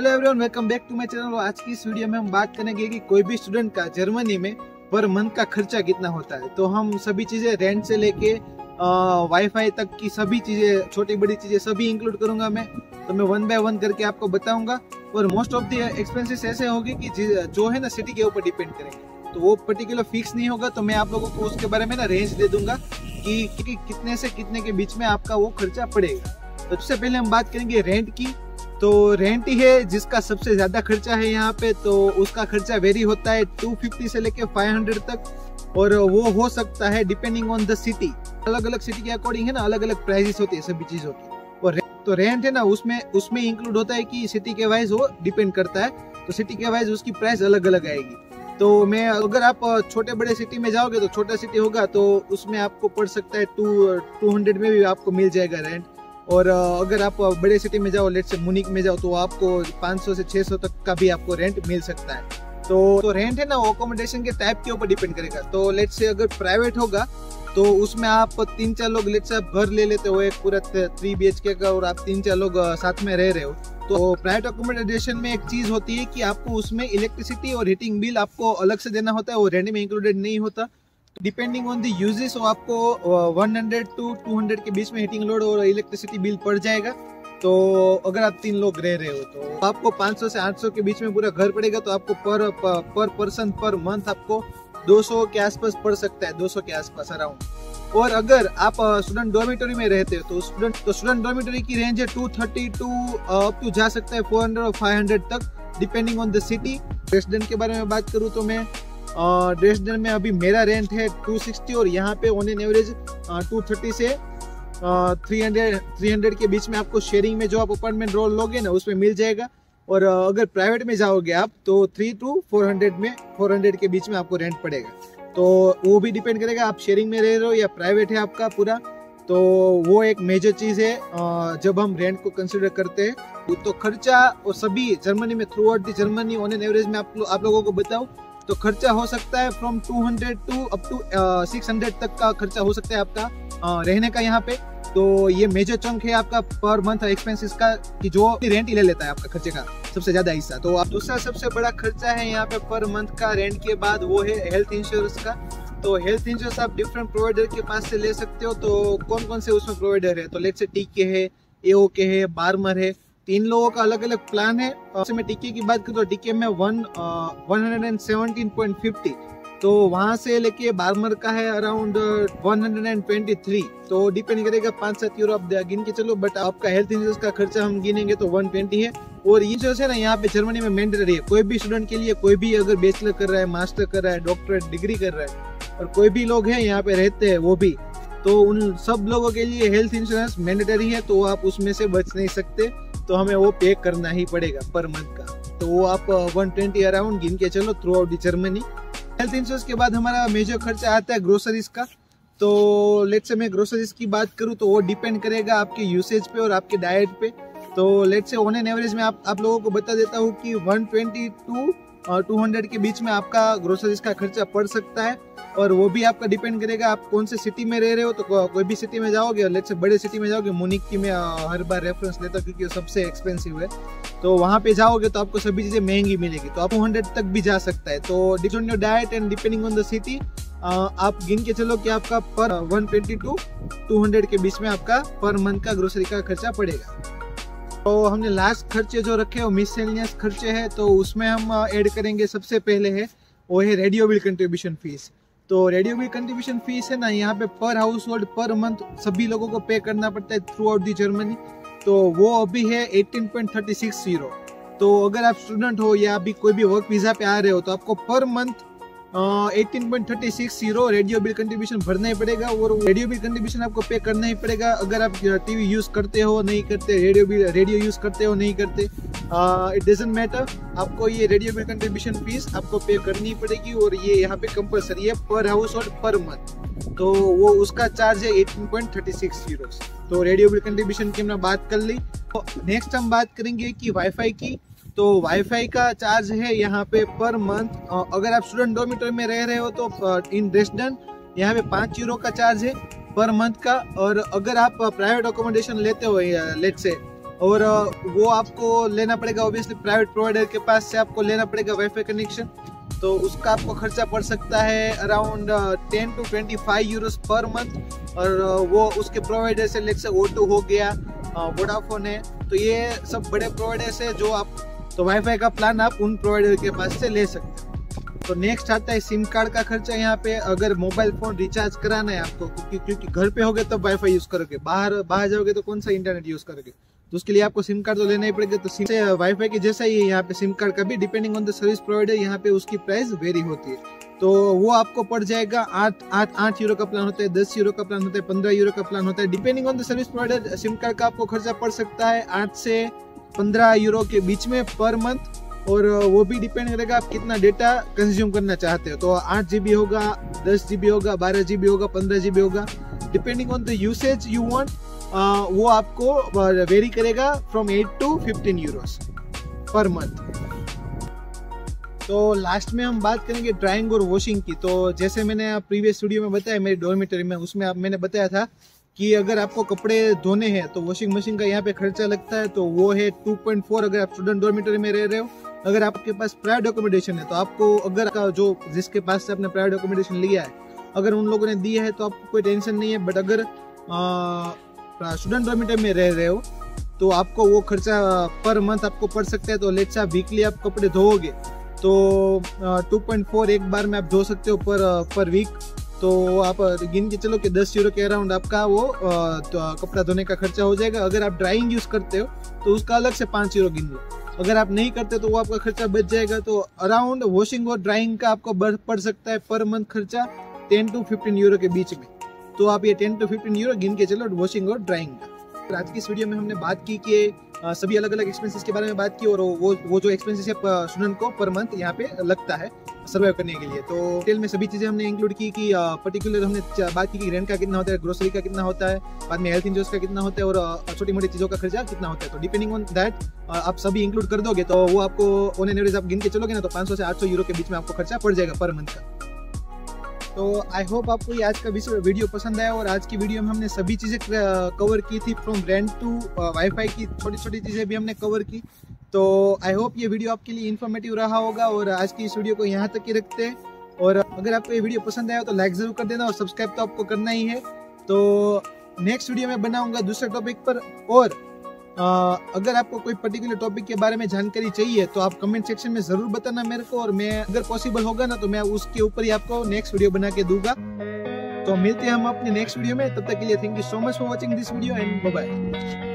Hello everyone, welcome back to my channel. आज की इस वीडियो में हम बात करेंगे कि कोई भी स्टूडेंट का जर्मनी में पर मंथ का खर्चा कितना होता है। तो हम सभी चीजें रेंट से लेके वाईफाई तक की सभी चीजें, छोटी बड़ी चीजें सभी इंक्लूड करूंगा मैं। तो मैं वन बाय वन करके आपको बताऊंगा। और मोस्ट ऑफ द एक्सपेंसेस ऐसे होंगे कि जो है ना सिटी के ऊपर डिपेंड करेंगे, तो वो पर्टिकुलर फिक्स नहीं होगा। तो मैं आप लोगों को उसके बारे में ना रेंज दे दूंगा कि कितने से कितने के बीच में आपका वो खर्चा पड़ेगा। तो सबसे पहले हम बात करेंगे रेंट की। तो रेंट ही है जिसका सबसे ज्यादा खर्चा है यहाँ पे। तो उसका खर्चा वेरी होता है 250 से लेके 500 तक, और वो हो सकता है डिपेंडिंग ऑन द सिटी। अलग अलग सिटी के अकॉर्डिंग है ना, अलग अलग प्राइसेस होती है सभी चीजों की। और तो रेंट है ना, उसमें इंक्लूड होता है कि सिटी के वाइज वो डिपेंड करता है। तो सिटी के वाइज उसकी प्राइस अलग अलग आएगी। तो मैं अगर आप छोटे बड़े सिटी में जाओगे तो छोटा सिटी होगा तो उसमें आपको पड़ सकता है 200 में भी आपको मिल जाएगा रेंट। और अगर आप बड़े सिटी में जाओ, लेट्स से मुनिक में जाओ, तो आपको 500 से 600 तक का भी आपको रेंट मिल सकता है। तो रेंट है ना, अकोमोडेशन के टाइप के ऊपर डिपेंड करेगा। तो लेट्स से अगर प्राइवेट होगा तो उसमें आप 3-4 लोग, लेट्स से आप घर ले लेते हो एक पूरा 3 BHK का, और आप 3-4 लोग साथ में रह रहे हो। तो प्राइवेट अकोमोडेशन में एक चीज होती है कि आपको उसमें इलेक्ट्रिसिटी और हीटिंग बिल आपको अलग से देना होता है, वो रेंट में इंक्लूडेड नहीं होता। डिपेंडिंग ऑन द यूजेस आपको 100 to 200 के बीच में हीटिंग लोड और इलेक्ट्रिसिटी बिल पड़ जाएगा। तो अगर आप 3 लोग रह रहे हो तो आपको 500 से 800 के बीच में पूरा घर पड़ेगा। तो आपको पर पर्सन पर मंथ आपको 200 के आसपास पड़ सकता है, 200 के आसपास अराउंड। और अगर आप स्टूडेंट डॉर्मिटरी में रहते हो तो स्टूडेंट डॉर्मिटरी की रेंज है 230 टू अप टू जा सकता है 400 और 500 तक, depending on the city. Resident के बारे में बात करूँ तो मैं ड्रेसडन में अभी मेरा रेंट है 260, और यहाँ पे ऑन एन एवरेज 230 से 300 के बीच में आपको शेयरिंग में जो आप अपार्टमेंट रोल लोगे ना उसमें मिल जाएगा। और अगर प्राइवेट में जाओगे आप तो 300 to 400 के बीच में आपको रेंट पड़ेगा। तो वो भी डिपेंड करेगा आप शेयरिंग में रह रहे हो या प्राइवेट है आपका पूरा। तो वो एक मेजर चीज है जब हम रेंट को कंसिडर करते हैं। तो खर्चा और सभी जर्मनी में through out the Germany on an average में आप लोगों को बताऊं तो खर्चा हो सकता है फ्रॉम 200 टू अप टू 600 तक का खर्चा हो सकता है आपका रहने का यहाँ पे। तो ये मेजर चंक है आपका पर मंथ एक्सपेंसेस का, कि जो रेंट ही ले लेता है आपका खर्चे का सबसे ज्यादा हिस्सा। तो आप दूसरा सबसे बड़ा खर्चा है यहाँ पे पर मंथ का रेंट के बाद, वो है हेल्थ इंश्योरेंस का। तो हेल्थ इंश्योरेंस आप डिफरेंट प्रोवाइडर के पास से ले सकते हो। तो कौन कौन से उसमें प्रोवाइडर है, तो लेट्स से टीके है, एओके है, बार्मर है। 3 लोगों का अलग अलग प्लान है। मैं टीके की बात करूँ तो टीके में 117.50, तो वहां से लेके बार्मर का है अराउंड 123। तो डिपेंड करेगा 5-7 यूरो आप गिन के चलो, बट आपका हेल्थ इंश्योरेंस का खर्चा हम गिनेंगे तो 120 है। और ये जो है ना यहाँ पे जर्मनी में मैंडेटरी है कोई भी स्टूडेंट के लिए, कोई भी अगर बैचलर कर रहा है, मास्टर कर रहा है, डॉक्टरेट डिग्री कर रहा है, और कोई भी लोग हैं यहाँ पे रहते हैं वो भी, तो उन सब लोगों के लिए हेल्थ इंश्योरेंस मैंडेटरी है। तो आप उसमें से बच नहीं सकते, तो हमें वो पे करना ही पड़ेगा पर मंथ का। तो वो आप 120 अराउंड गिन के चलो through out the Germany. Health insurance के बाद हमारा मेजर खर्चा आता है ग्रोसरीज का। तो लेट्स से मैं ग्रोसरीज की बात करूँ तो वो डिपेंड करेगा आपके यूसेज पे और आपके डाइट पे। तो let's say on an average में आप लोगों को बता देता हूँ कि 120 टू 200 के बीच में आपका ग्रोसरीज का खर्चा पड़ सकता है। और वो भी आपका डिपेंड करेगा आप कौन से सिटी में रह रहे हो। तो कोई भी सिटी में जाओगे, लेट्स से बड़े सिटी में जाओगे, मुनिक की मैं हर बार रेफरेंस लेता हूँ क्योंकि वो सबसे एक्सपेंसिव है। तो वहाँ पे जाओगे तो आपको सभी चीजें महंगी मिलेगी, तो आप 200 तक भी जा सकता है। तो depending on your diet and depending on the city आप गिन के चलो कि आपका पर 120 टू 200 के बीच में आपका पर मंथ का ग्रोसरी का खर्चा पड़ेगा। तो हमने लास्ट खर्चे जो रखे वो मिससेलेनियस खर्चे हैं। तो उसमें हम ऐड करेंगे, सबसे पहले है वो है रेडियो बिल कंट्रीब्यूशन फीस। तो रेडियो बिल कंट्रीब्यूशन फीस है ना, यहाँ पे पर हाउस होल्ड पर मंथ सभी लोगों को पे करना पड़ता है थ्रू आउट दी जर्मनी। तो वो अभी है 18.36 यूरो। तो अगर आप स्टूडेंट हो या अभी कोई भी वर्क वीजा पे आ रहे हो तो आपको per month 18.36 euro radio bill contribution भरना ही पड़ेगा। और रेडियो बिल कंट्रीब्यूशन आपको पे करना ही पड़ेगा। अगर आप टीवी यूज करते हो नहीं करते, रेडियो यूज करते हो नहीं करते, इट डजंट मैटर, आपको ये रेडियो बिल कंट्रीब्यूशन फीस आपको पे करनी ही पड़ेगी। और ये यहाँ पे कंपलसरी है पर हाउस और पर मंथ। तो वो उसका चार्ज है 18.36 यूरो। तो रेडियो बिल कंट्रीब्यूशन की हमने बात कर ली। तो नेक्स्ट हम बात करेंगे कि वाईफाई की। तो वाईफाई का चार्ज है यहाँ पे पर मंथ, अगर आप स्टूडेंट डॉर्मिटरी में रह रहे हो तो इन ड्रेसडन यहाँ पे 5 यूरो का चार्ज है पर मंथ का। और अगर आप प्राइवेट अकोमोडेशन लेते हो लेट्स से और वो आपको लेना पड़ेगा ऑब्वियसली प्राइवेट प्रोवाइडर के पास से आपको लेना पड़ेगा वाईफाई कनेक्शन। तो उसका आपको खर्चा पड़ सकता है around 10 to 25 Euros per month. और वो उसके प्रोवाइडर से लेकर O2 हो गया, वोडाफोन है, तो ये सब बड़े प्रोवाइडर्स है जो आप तो वाईफाई का प्लान आप उन प्रोवाइडर के पास से ले सकते हैं। तो नेक्स्ट आता है सिम कार्ड का खर्चा। यहाँ पे अगर मोबाइल फोन रिचार्ज कराना है आपको, क्योंकि घर पे होगे तब वाईफाई यूज करोगे, बाहर जाओगे तो कौन सा इंटरनेट यूज करोगे, तो उसके लिए आपको सिम कार्ड तो लेना ही पड़ेगा। तो सिम से वाईफाई की जैसा ही यहाँ पे सिम कार्ड का भी depending on the service provider यहाँ पे उसकी प्राइस वेरी होती है। तो वो आपको पड़ जाएगा 8 यूरो का प्लान होता है, 10 यूरो का प्लान होता है, 15 यूरो का प्लान होता है, depending on the service provider. SIM card का आपको खर्चा पड़ सकता है 8 से 15 यूरो के बीच में पर मंथ। और वो भी डिपेंड करेगा आप कितना डेटा कंज्यूम करना चाहते हो। तो 8 GB होगा, 10 GB होगा, 12 GB होगा, 15 GB होगा, depending on the usage you want. वो आपको वेरी करेगा from 8 to 15 Euros per month. तो लास्ट में हम बात करेंगे ड्राइंग और वॉशिंग की। तो जैसे मैंने प्रीवियस वीडियो में बताया मेरी डॉर्मिटरी में, उसमें मैंने बताया था कि अगर आपको कपड़े धोने हैं तो वॉशिंग मशीन का यहाँ पे खर्चा लगता है, तो वो है 2.4 अगर आप स्टूडेंट डॉर्मिटरी में रह रहे हो। अगर आपके पास प्राइवेट अकोमोडेशन है तो आपको, अगर का जो जिसके पास से आपने प्राइवेट अकोमोडेशन लिया है, अगर उन लोगों ने दी है तो आपको कोई टेंशन नहीं है। बट अगर स्टूडेंट डॉर्मिटरी में रह रहे हो तो आपको वो खर्चा पर मंथ आपको पड़ सकता है। तो लेट्स से वीकली आप कपड़े धोओगे तो 2.4 एक बार में आप धो सकते हो पर वीक। तो आप गिन के चलो कि 10 यूरो के अराउंड आपका वो तो कपड़ा धोने का खर्चा हो जाएगा। अगर आप ड्राइंग यूज करते हो तो उसका अलग से 5 यूरो गिन लो। अगर आप नहीं करते तो वो आपका खर्चा बच जाएगा। तो अराउंड वॉशिंग और ड्राइंग का आपको पड़ सकता है पर मंथ खर्चा 10 to 15 यूरो के बीच में। तो आप ये 10 to 15 यूरो गिन के चलो वॉशिंग और ड्राइंग का। आज की इस वीडियो में हमने बात की कि सभी अलग अलग एक्सपेंसेस के बारे में बात की, और वो जो एक्सपेंसेस है स्टूडेंट को पर मंथ यहाँ पे लगता है सर्वाइव करने के लिए। तो डिटेल में सभी चीजें हमने इंक्लूड की कि पर्टिकुलर हमने बात की कि रेंट का कितना होता है, ग्रोसरी का कितना होता है, बाद में हेल्थ इंश्योरेंस का कितना होता है, और छोटी मोटी चीजों का खर्चा कितना होता है। तो डिपेंडिंग ऑन दैट आप सभी इंक्लूड कर दोगे तो वो आपको ऑन एन एवरेज आप गिन के चलोगे ना तो 500 से 800 यूरो के बीच में आपको खर्चा पड़ जाएगा पर मंथ का। तो आई होप आपको ये आज का वीडियो पसंद आया। और आज की वीडियो में हमने सभी चीज़ें कवर की थी, फ्रॉम रेंट टू वाईफाई की छोटी छोटी चीज़ें भी हमने कवर की। तो आई होप ये वीडियो आपके लिए इन्फॉर्मेटिव रहा होगा। और आज की इस वीडियो को यहाँ तक ही रखते हैं। और अगर आपको ये वीडियो पसंद आया तो लाइक ज़रूर कर देना, और सब्सक्राइब तो आपको करना ही है। तो नेक्स्ट वीडियो में बनाऊंगा दूसरे टॉपिक पर। और अगर आपको कोई पर्टिकुलर टॉपिक के बारे में जानकारी चाहिए तो आप कमेंट सेक्शन में जरूर बताना मेरे को, और मैं अगर पॉसिबल होगा ना तो मैं उसके ऊपर ही आपको नेक्स्ट वीडियो बना के दूंगा। तो मिलते हैं हम अपने नेक्स्ट वीडियो में, तब तक के लिए thank you so much for watching this video and bye bye.